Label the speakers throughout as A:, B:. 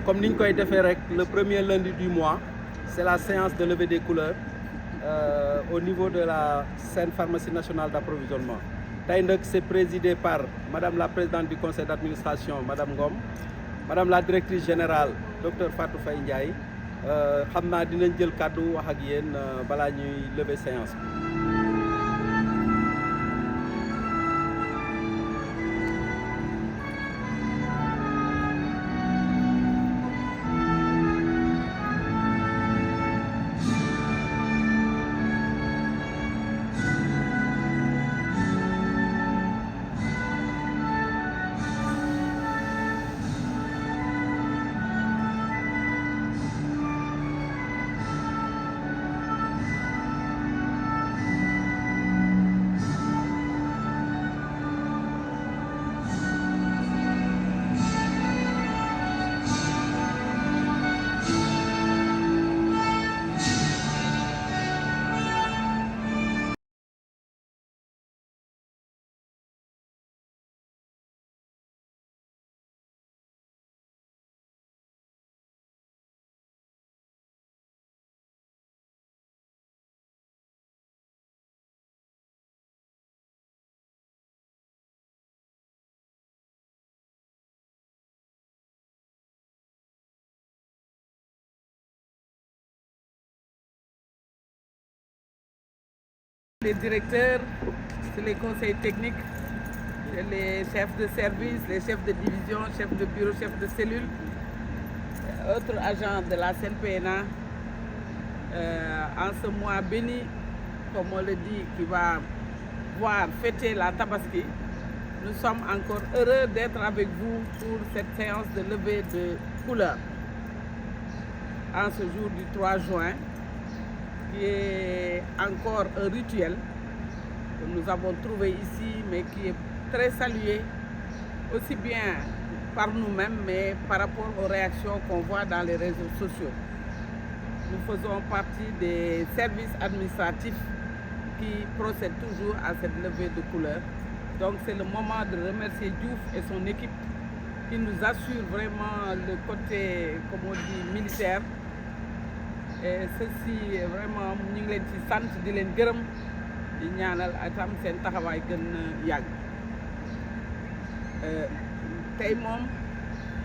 A: Comme nous l'avons fait le premier lundi du mois, c'est la séance de levée des couleurs au niveau de la Sen Pharmacie nationale d'approvisionnement. C'est présidé par Madame la présidente du conseil d'administration, Madame Ngom, Madame la directrice générale, Dr Fatou Faye Ndiaye. Xam naa dinañ jël kàddu wax ak yéen balaa ñuy lever séance bi.
B: Les directeurs, les conseils techniques, les chefs de service, les chefs de division, chefs de bureau, chefs de cellule, autres agents de la CNPNA, en ce mois béni, comme on le dit, qui va voir fêter la Tabaski, nous sommes encore heureux d'être avec vous pour cette séance de levée de couleurs en ce jour du 3 juin. Qui est encore un rituel que nous avons trouvé ici, mais qui est très salué, aussi bien par nous-mêmes, mais par rapport aux réactions qu'on voit dans les réseaux sociaux. Nous faisons partie des services administratifs qui procèdent toujours à cette levée de couleurs. Donc c'est le moment de remercier Diouf et son équipe qui nous assure vraiment le côté, comme on dit, militaire. Et ceci vraiment ñu ngi leen ci sant di leen gërëm di ñaanal atam seen taxawaay gën yàgg tey moom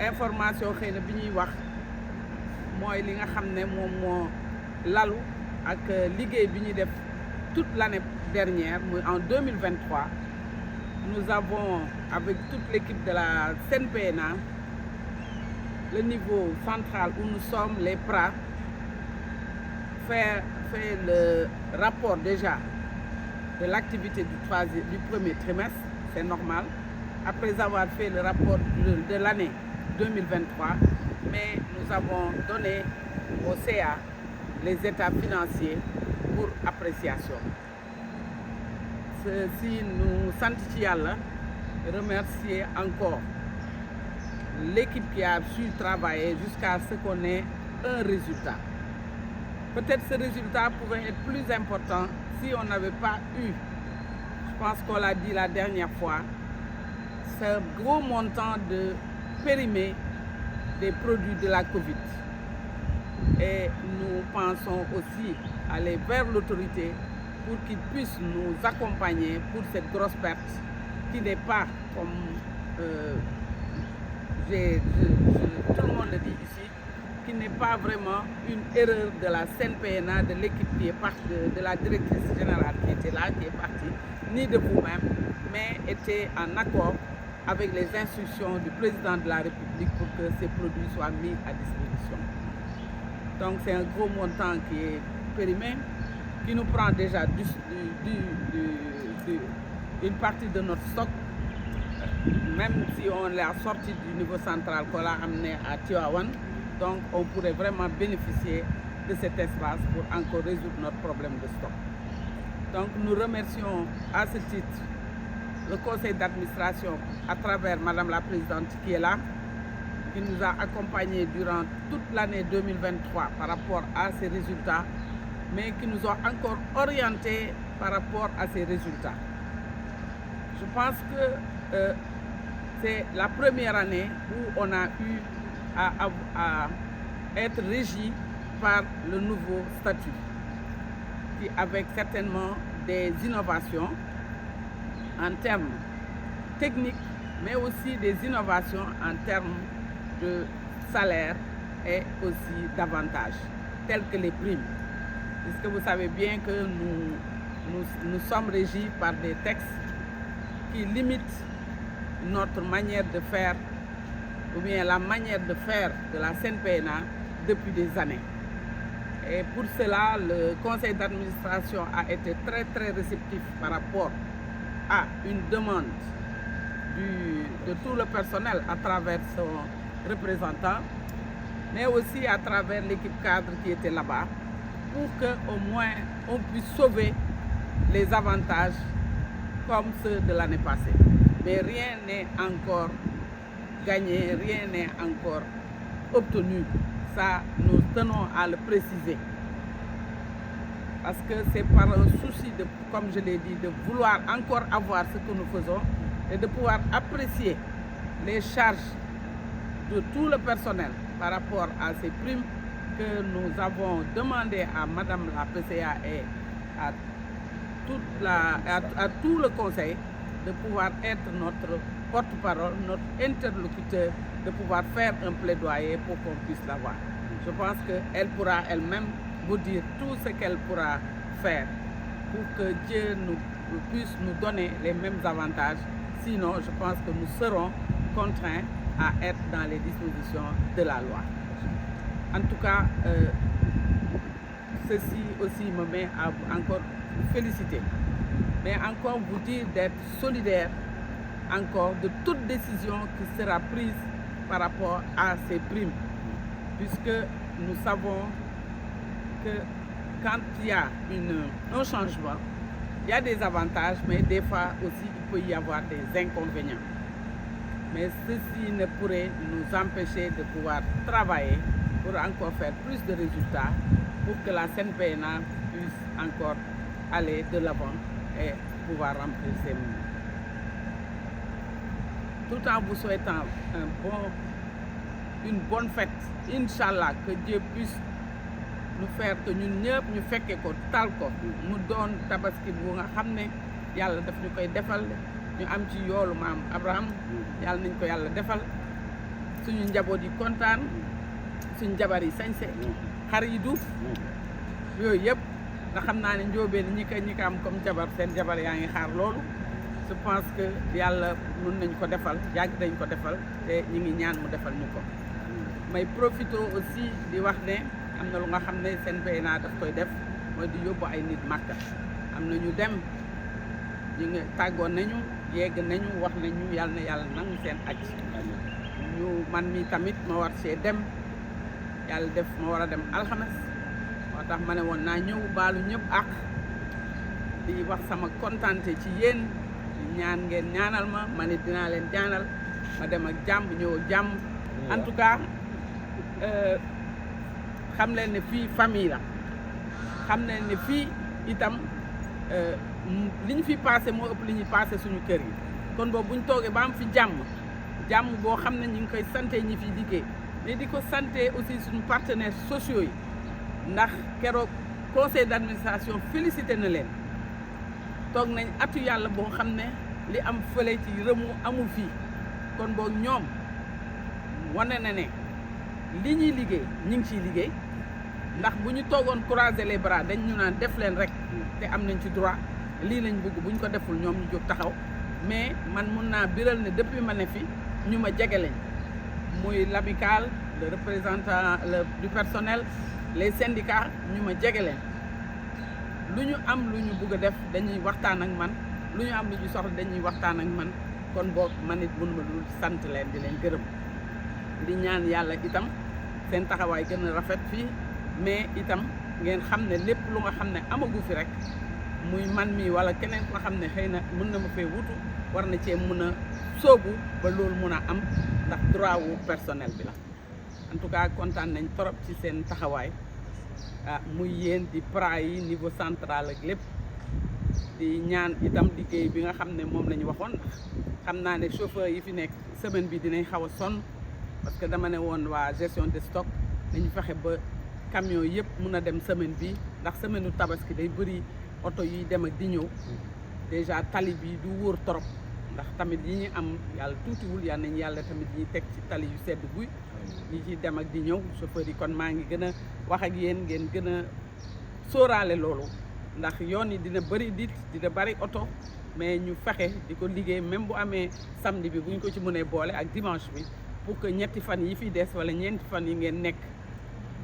B: information xëy na bi ñuy wax mooy li nga xam ne moom moo lalu ak liggéey bi ñuy def toute l'année dernière muy en 2023 nous avons avec toute l'équipe de la CNPNA le niveau central où nous sommes les PRA fait le rapport déjà de l'activité du premier trimestre, c'est normal, après avoir fait le rapport de l'année 2023, mais nous avons donné au CA les états financiers pour appréciation. Ceci nous sentit remercier encore l'équipe qui a su travailler jusqu'à ce qu'on ait un résultat. Peut-être ce résultat pouvait être plus important si on n'avait pas eu, je pense qu'on l'a dit la dernière fois, ce gros montant de périmés des produits de la Covid. Et nous pensons aussi aller vers l'autorité pour qu'ils puissent nous accompagner pour cette grosse perte qui n'est pas, comme tout le monde le dit ici, qui n'est pas vraiment une erreur de la CNPNA, de l'équipe qui est partie, de la directrice générale qui était là, qui est partie, ni de vous-même, mais était en accord avec les instructions du président de la République pour que ces produits soient mis à disposition. Donc c'est un gros montant qui est périmé, qui nous prend déjà une partie de notre stock, même si on l'a sorti du niveau central, qu'on l'a amené à Tivaouane. Donc on pourrait vraiment bénéficier de cet espace pour encore résoudre notre problème de stock. Donc nous remercions à ce titre le conseil d'administration à travers Madame la Présidente qui est là, qui nous a accompagnés durant toute l'année 2023 par rapport à ces résultats, mais qui nous ont encore orientés par rapport à ces résultats. Je pense que c'est la première année où on a eu à être régie par le nouveau statut, qui avec certainement des innovations en termes techniques, mais aussi des innovations en termes de salaire et aussi d'avantages, tels que les primes. Puisque vous savez bien que nous sommes régis par des textes qui limitent notre manière de faire, ou bien la manière de faire de la CNPNA depuis des années. Et pour cela, le conseil d'administration a été très très réceptif par rapport à une demande de tout le personnel à travers son représentant, mais aussi à travers l'équipe cadre qui était là-bas, pour qu'au moins on puisse sauver les avantages comme ceux de l'année passée. Mais rien n'est encore gagné, rien n'est encore obtenu. Ça, nous tenons à le préciser. Parce que c'est par un souci, comme je l'ai dit, de vouloir encore avoir ce que nous faisons et de pouvoir apprécier les charges de tout le personnel par rapport à ces primes que nous avons demandé à Madame la PCA et à tout le conseil de pouvoir être notre porte-parole, notre interlocuteur, de pouvoir faire un plaidoyer pour qu'on puisse l'avoir. Je pense qu'elle pourra elle-même vous dire tout ce qu'elle pourra faire pour que Dieu puisse nous donner les mêmes avantages. Sinon, je pense que nous serons contraints à être dans les dispositions de la loi. En tout cas, ceci aussi me met à encore vous féliciter, mais encore vous dire d'être solidaire encore de toute décision qui sera prise par rapport à ces primes, puisque nous savons que quand il y a un changement, il y a des avantages, mais des fois aussi il peut y avoir des inconvénients. Mais ceci ne pourrait nous empêcher de pouvoir travailler pour encore faire plus de résultats, pour que la CNPNA puisse encore aller de l'avant et pouvoir remplir ses missions. Tout en vous souhaitant une bonne fête, Inch'Allah, que Dieu puisse nous faire que ñun ñëpp ñu fekke ko tal ko mu doon tabaski bu nga xam ne yàlla daf ñu koy defal ñu am ci yoolu maam Abraham yàlla nañ ko yàlla defal suñu njaboot yi kontaan suñu jabar yi sañse xar yi duuf yooyu yëpp nga xam naa ne njóobeen ñi ko am comme jabar seen jabar yaa ngi xaar loolu. Je pense que yàlla mën nañ ko defal yàgg nañ ko defal te ñu ngi ñaan mu defal ñu ko. may profité aussi di wax ne am na lu nga xam ne CNPNA daf koy def mooy di yóbbu ay nit Makka. am na ñu dem ñu ngi tàggoon nañu yegg nañu wax nañu yàlla na yàlla nangu seen aj ñu man mi tamit ma war see dem yàlla def ma war a dem alxames moo tax ma ne woon naa ñëw baalu ñëpp ak di wax sama kontante ci yéen. ñaan ngeen ñaanal ma ne dinaa leen ñaanal ma dem ak jàmm ñëw ak jàmm. En tout cas xam leen ne fii famille la xam leen ne fii itam li ñu fi passé moo ëpp li ñuy passé suñu kër yi kon boobu bu ñu toogee ba am fi jàmm boo xam ne ñu ngi koy santé ñi fi liggéey mais di ko santé aussi suñu partenaires sociaux yi ndax keroog conseil d'administration félicité na leen toog nañ atu yàlla boo xam ne li am fële ci rëmu amul fii kon boog ñoom wane na ne li ñuy liggéey ñu ngi ciy liggéey ndax bu ñu toogoon croiser les bras dañ ñu naan def leen rek te am nañ ci droit lii lañ bëgg bu ñu ko deful ñoom ñu jóg taxaw mais man mun naa biral ne depuis ma ne fi ñu ma jege lañ muy l'amicale le représentant du personnel les syndicats ñu ma jege leen lu ñu am lu ñu bëgg a def dañuy waxtaan ak man lu ñu am lu ñu soxla dañuy waxtaan ak man kon boog man it mënuma lu sant leen di leen gërëm di ñaan yàlla itam seen taxawaay gën a rafet fii mais itam ngeen xam ne lépp lu nga xam ne amagu fi rek muy man mi wala keneen ko xam ne xëy na mën na ma fee wutu war na cee mën a sóobu ba loolu mën a am ndax droit wu personnel bi la en tout cas kontaan nañ trop ci seen taxawaay muy yéen di pra yi niveau central ak lépp di ñaan itam liggéey bi nga xam ne moom la ñu waxoon xam naa ne chauffeur yi fi nekk semaine bi dinañ xaw a sonn parce que dama ne woon waa gestion de stock dañu fexe ba camion yëpp mun a dem semaine bi ndax semaine u tabaski day bëri oto yuy dem ak di ñëw déjà tali bi du wóor trop ndax tamit yi ñu am yàlla tuutiwul yal nañu yàlla tamit ñuy teg ci tali yu sedd guy ñi ciy dem ak di ñëw chauffeur yi kon maa ngi gën a wax ak yéen ngeen gën a sóoraale loolu ndax yoon yi dina bëri dina bëri oto mais ñu fexe di ko liggéey même bu amee samedi bi bu ñu ko ci mënee boole ak dimanche bi pour que ñetti fan yi fi des wala ñeenti fan yi ngeen nekk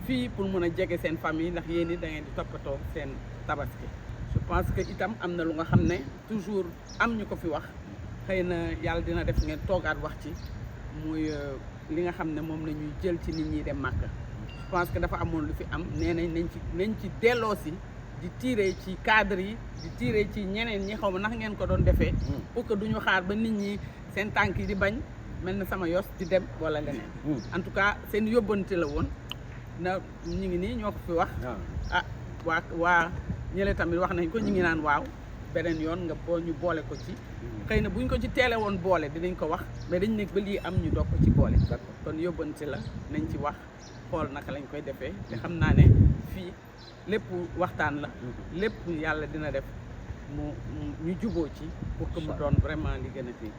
B: fii pour mën a jege seen famille ndax yéen it da ngeen di toppatoo seen tabaski. Je pense que itam am na lu nga xam ne toujours am ñu ko fi wax xëy na yàlla dina def ngeen toogaat wax ci muy li nga xam ne moom la ñuy jël ci nit ñi dem Màkka. Je pense que dafa amoon lu fi am nee nañ ci delloo si di tirer ci cadre yi di tirer ci ñeneen ñi xaw ma ndax ngeen ko doon defee pour que duñu xaar ba nit ñi seen tànk yi di bañ mel na sama yos di dem wala leneen. En tout cas seen yóbbante la woon na ñu ngi nii ñoo ko fi wax waa ñële tamit wax nañ ko ñu ngi naan waaw beneen yoon nga ñu boole ko ci xëy na buñ ko ci teele woon boole dinañ ko wax mais dañ nekk ba lii am ñu doog ko ci boole kon yóbbante la nañ ci wax xool naka lañ koy defee te xam naa ne fii lépp waxtaan la lépp yàlla dina def ñu juboo ci pour que mu doon vraiment li gën a fii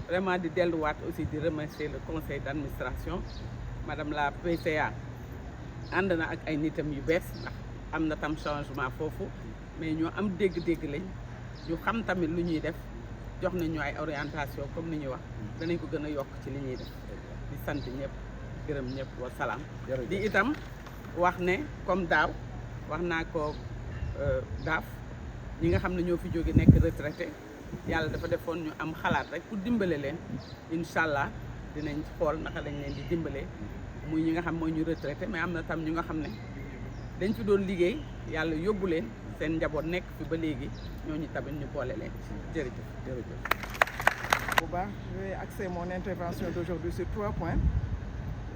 B: vraiment di delluwaat aussi di remercier le conseil d'administration madame la PCA ànd na ak ay nitam yu bees ndax am na tam changement foofu mais ñoo am dégg-dégg lañ ñu xam tamit lu ñuy def jox nañ ñu ay orientation comme ni ñuy wax danañ ko gën a yokk ci li ñuy def di sant ñëpp gërëm ñëpp wa salaam di itam wax ne comme daaw wax naa ko daaf ñi nga xam ne ñoo fi jóge nekk retraité yàlla dafa defoon ñu am xalaat rek pour dimbale leen incha allah dinañ xool naka lañ leen di dimbalee muy ñi nga xam mooy ñu retraité mais am na tam ñu nga xam ne dañ fi doon liggéey yàlla yóbbu leen seen njaboot nekk fi ba léegi ñooñu tamit ñu boole leen jërëjëf.
C: Bu baax, je vais axer mon intervention d'aujourd'hui sur 3 points.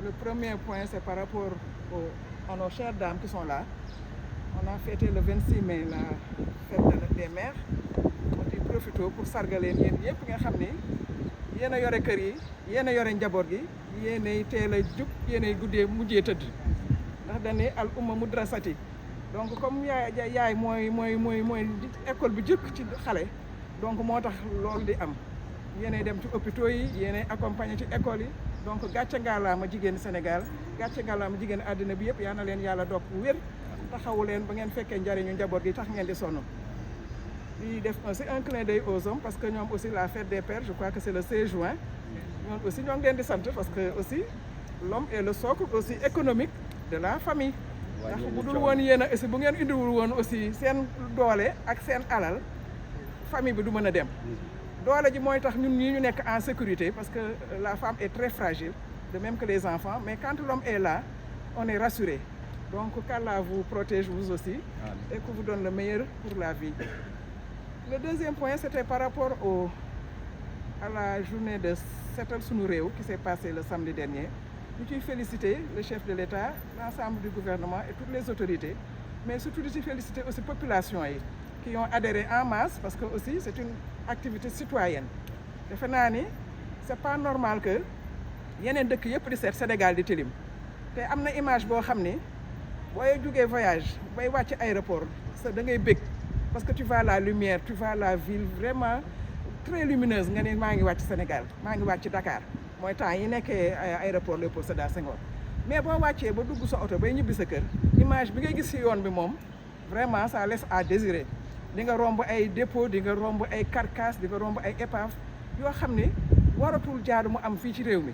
C: Le premier point, c'est par rapport à nos chères dames qui sont là. On a fêté le 26 mai la fête des mères. On dit profito pour sargaleen yéen yëpp nga xam ni yéen a yore kër yi yéen a yore njaboot gi yéenay teel a jug yéenay guddee mujjee tëdd ndax dañuy al umma mudrasati donc comme yaay mooy école bi jëkk ci xale donc moo tax loolu di am yéenay dem ci hôpitaux yi yéenay accompagner ci école yi donc gàcce ngalaama jigéen Sénégal gàcce ngalaama jigéen àddina bi yëpp yaa na leen yàlla doog wér taxawu leen ba ngeen fekkee njariñu njaboot gi tax ngeen di sonn di def c'est un clin d'œil aux hommes parce que ñoom aussi la fête des pères je crois que c'est le 16 juin ñoom aussi ñoo ngi leen di sant parce que aussi l'homme est le socle aussi économique de la famille ndax bu dul woon yéen a aussi bu ngeen indiwul woon aussi seen doole ak seen alal famille bi du mën a dem doole ji mooy tax ñun ñii ñu nekk en sécurité parce que la femme est très fragile de même que les enfants mais quand l'homme est là on est rassuré donc qu'Allah vous protège vous aussi et que vous donne le meilleur pour la vie. Le deuxième point c'était par rapport à la journée de Setal Sunu Réew qui s'est passée le samedi dernier. Ñu ciy féliciter le chef de l'État, l'ensemble du gouvernement et toutes les autorités, mais surtout di ci féliciter aussi population yi qui ont adhéré en masse parce que aussi c'est une activité citoyenne. Defe naa ni c'est pas normal que yeneen dëkk yëpp di seet Sénégal di tilim te am na image boo xam ni booy jógee voyage bay wàcc aéroport da ngay bëgg parce que tu vois la lumière, tu vois la ville vraiment très lumineuse nga ne maa ngi wàcc Sénégal maa ngi wàcc Dakar. mooy temps yi nekkee aéroport Léopold Sédar Senghor mais boo wàccee ba dugg sa oto bay ñibbi sa kër image bi ngay gis ci yoon bi moom vraiment ça laisse à désirer di nga romb ay dépôt di nga romb ay carcasse di nga romb ay épave yoo xam ni waratul jaadu mu am fii ci réew mi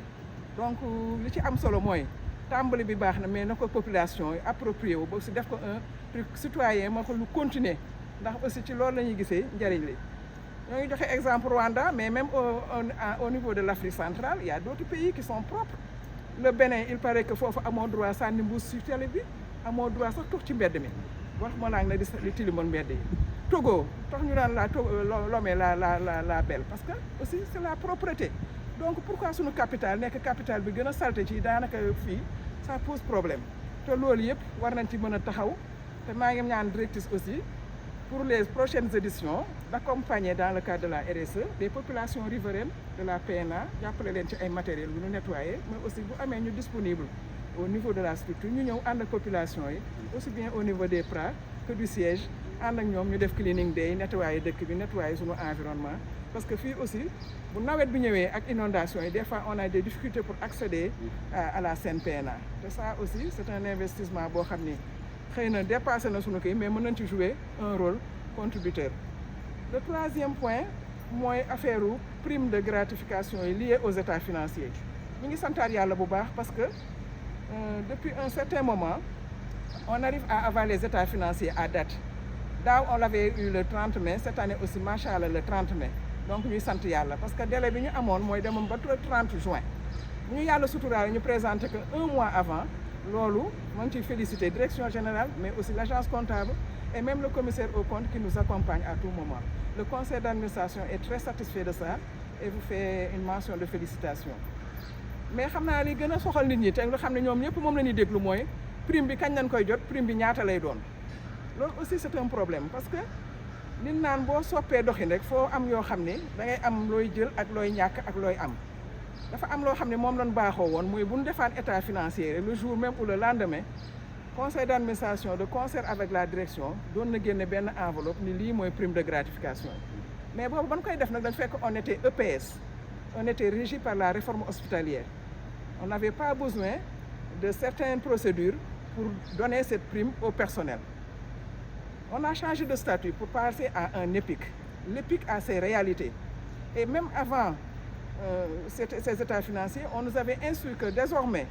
C: donc li ci am solo mooy tàmbali bi baax na mais na ko population yi approprié wu ba aussi def ko un truc citoyen moo ko lu continuer ndax aussi ci loolu la ñuy gisee njëriñ li ñoo ngi joxe exemple Rwanda mais même au niveau de l'Afrique centrale il y a d'autres pays qui sont propres le Bénin il paraît que foofu amoo droit sànni mbuus ci télé bi amoo droit sax tux ci mbedd mi wax ma laa ngi ne di tilimoon mbedd yi Togo tax ñu naan l'homme est la belle parce que aussi c'est la propreté donc pourquoi suñu capitale nekk capitale bi gën a salté ci daanaka fii ça pose problème te loolu yëpp war nañ ci mën a taxaw te maa ngi ñaan directrice aussi pour les prochaines éditions d'accompagner dans le cadre de la RSE des populations riveraines de la PNA jàppale leen ci ay matériels yu ñu nettoyer mais aussi bu amee ñu disponible au niveau de la structure ñu ñëw ànd ak population yi aussi bien au niveau des PRA que du siège ànd ak ñoom ñu def cleaning day nettoyer dëkk bi nettoyer suñu environnement parce que fii aussi bu nawet bi ñëwee ak inondation yi des fois on a des difficultés pour accéder à la Sen PNA te ça aussi c'est un investissement boo xam ni xëy na dépassé na suñu kii mais mën nañ ci jouer un rôle contributeur. Le troisième point mooy affaire prime de gratification yi liée aux états financiers ñu ngi santaat yàlla bu baax parce que depuis un certain moment on arrive à avoir les états financiers à date daaw on l'avait eu le 30 mai cette année aussi macha allah le 30 mai donc ñuy sant yàlla parce que délai bi ñu amoon mooy demoon ba le 30 juin bu ñu yàlla suturaale ñu présenté que un mois avant loolu ma ngi ciy féliciter direction générale mais aussi l'agence comptable et même le commissaire aux comptes qui nous accompagne à tout moment. Le conseil d'administration est très satisfait de ça et vous fait une mention de félicitations. mais xam naa li gën a soxal nit ñi te nga xam ne ñoom ñëpp moom la ñuy déglu mooy prime bi kañ lañ koy jot prime bi ñaata lay doon loolu aussi c'est un problème parce que nit naan boo soppee doxin rek foo am yoo xam ne da ngay am looy jël ak looy ñàkk ak looy am dafa am loo xam ne moom lañ baaxoo woon muy bu ñu defaan état financier le jour même ou le lendemain conseil d'administration de concert avec la direction doon na génne benn enveloppe ni lii mooy prime de gratification mais boobu ban koy def nag dañ fekk on était EPS on était régi par la réforme hospitalière on n'avait pas besoin de certaines procédures pour donner cette prime au personnel. On a changé de statut pour passer à un EPIC. L'EPIC a ses réalités. Et même avant ces états financiers, on nous avait instruit que désormais,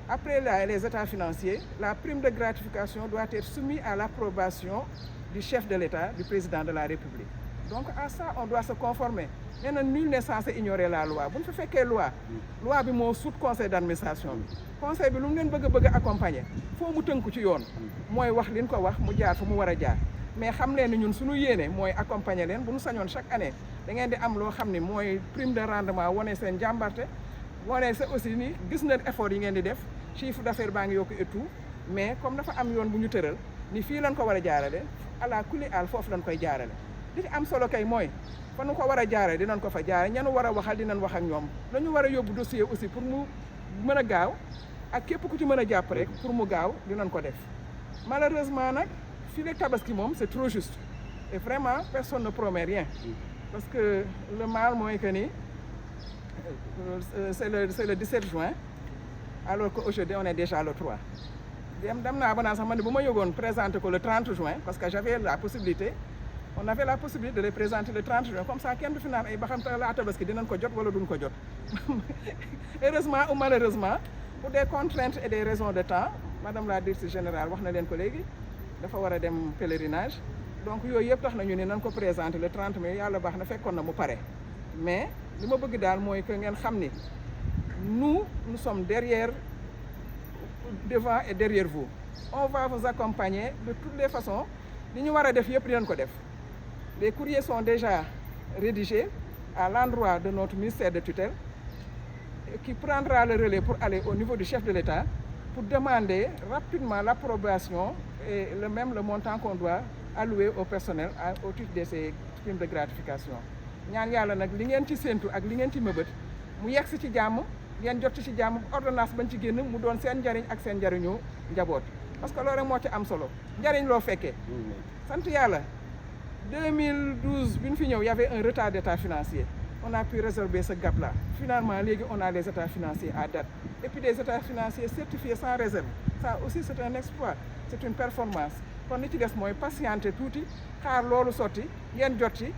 C: après les états financiers, la prime de gratification doit être soumise à l'approbation du chef de l'État, du président de la République. Donc à ça, on doit se conformer. Nee na nul n'est censé ignorer la loi bu ñu fa fekkee loi bi moo sut conseil d'administration bi conseil bi lu mu leen bëgg a accompagner foo mu tënku ci yoon mooy wax li ñu ko wax mu jaar fu mu war a jaar mais xam leen ni ñun suñu yéene mooy accompagner leen bu ñu sañoon chaque année da ngeen di am loo xam ni mooy prime de rendement wane seen jàmbarte wane sa aussi ni gis na effort yi ngeen di def chiffre d'affaires baa ngi yokku et tout mais comme dafa am yoon bu ñu tëral ni fii lañ ko war a jaarale ala kulli al foofu lañ koy jaarale li ci am solo kay mooy fa nu ko war a jaaree dinañ ko fa jaare ñanu war a waxal dinañ wax ak ñoom dañu war a yóbbu dossier aussi pour mu mën a gaaw ak képp ku ci mën a jàpp rek pour mu gaaw dinañ ko def malheureusement nag fii rek tabaski moom c'est trop juste et vraiment personne ne promet rien parce que le mal mooy que ni c'est le 17 juin alors qu'aujourd'hui on est déjà le 3 dem naa ba naa sax man ne bu ma yëgoon présenter ko le 30 juin parce que j'avais la possibilité on avait la possibilité de les présenter le 30 juin comme ça kenn du fi naan ay ba xam la tabaski dinañ ko jot wala duñ ko jot heureusement ou malheureusement pour des contraintes et des raisons de temps madame la directrice générale wax na leen ko léegi dafa war a dem pèlerinage donc yooyu yëpp tax nañu ne nañ ko présenter le 30 mai yàlla baax na fekkoon na mu pare mais li ma bëgg daal mooy que ngeen xam ni nous sommes devant et derrière vous on va vous accompagner de toutes les façons li ñu war a def yëpp dinañ ko def. Les courriers sont déjà rédigés à l'endroit de notre ministère de tutelle qui prendra le relais pour aller au niveau du chef de l'État pour demander rapidement l'approbation et le montant qu'on doit allouer au personnel au titre de ces primes de gratification. ñaan yàlla nag li ngeen ci séentu ak li ngeen ci mëbët mu yegg si ci jàmm ngeen jot ci jàmm ordonnance bañ ci génn mu doon seen njariñ ak seen njariñu njaboot parce que loolu rek moo ci am solo njariñ loo fekkee sant yàlla 2012 bi ñu fi ñëw y avait un retard d'état financier on a pu résorber ce gap là finalement léegi on a les états financiers à date et puis des états financiers certifiés sans réserve ça aussi c'est un exploit c'est une performance kon li ci des mooy patienter tuuti xaar loolu sotti ngeen jot ci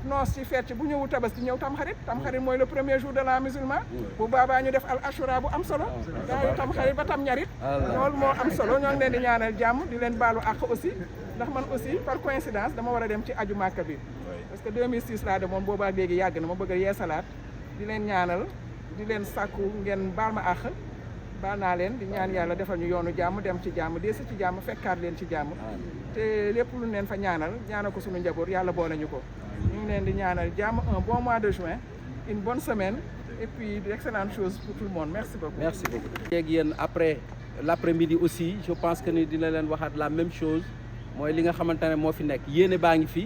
C: noos ci feet ci bu ñëwu tabaski ñëw tamxarit mooy le premier jour de l'an musulman bu baabaa ñu def al ashura bu am solo daayu tamxarit ba tam ñarit loolu moo am solo ñoo ngi leen di ñaanal jàmm di leen baalu àq aussi ndax man aussi par coïncidence dama war a dem ci aju Màkka bi parce que 2006 laa demoon boobaa léegi yàgg na ma bëgg a yeesalaat di leen ñaanal di leen sàkku ngeen baal ma àq baal naa leen di ñaan yàlla defal ñu yoonu jàmm dem ci jàmm deesi ci jàmm fekkaat leen ci jàmm te lépp lu leen fa ñaanal ko suñu njaboot yàlla boole ñu ko ñu ngi leen di ñaanal jàmm un bon mois de juin une bonne semaine et puis d'excellentes choses pour tout le monde merci beaucoup.
A: merci beaucoup. léegi yéen après l'après-midi aussi je pense que ni dina leen waxaat la même chose mooy li nga xamante ne moo fi nekk yéene baa ngi fi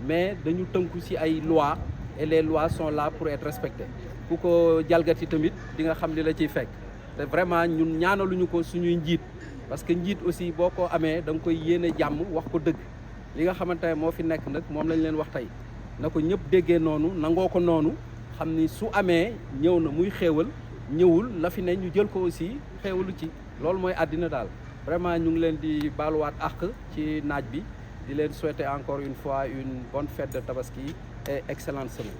A: mais dañu tënku ci ay lois et les lois sont là pour être respectées ku ko jalgati tamit di nga xam li la ciy fekk te vraiment ñun ñaanaluñu ko suñuy njiit parce que njiit aussi boo ko amee da nga koy yéene jàmm wax ko dëgg li nga xamante ne moo fi nekk nag moom lañ leen wax tey na ko ñëpp déggee noonu nangoo ko noonu xam ni su amee ñëw na muy xéewal ñëwul la fi ne ñu jël ko aussi xéewalu ci loolu mooy àddina daal vraiment ñu ngi leen di baaluwaat àq ci naaj bi di leen souhaiter encore une fois une bonne fête de Tabaski et excellente semaine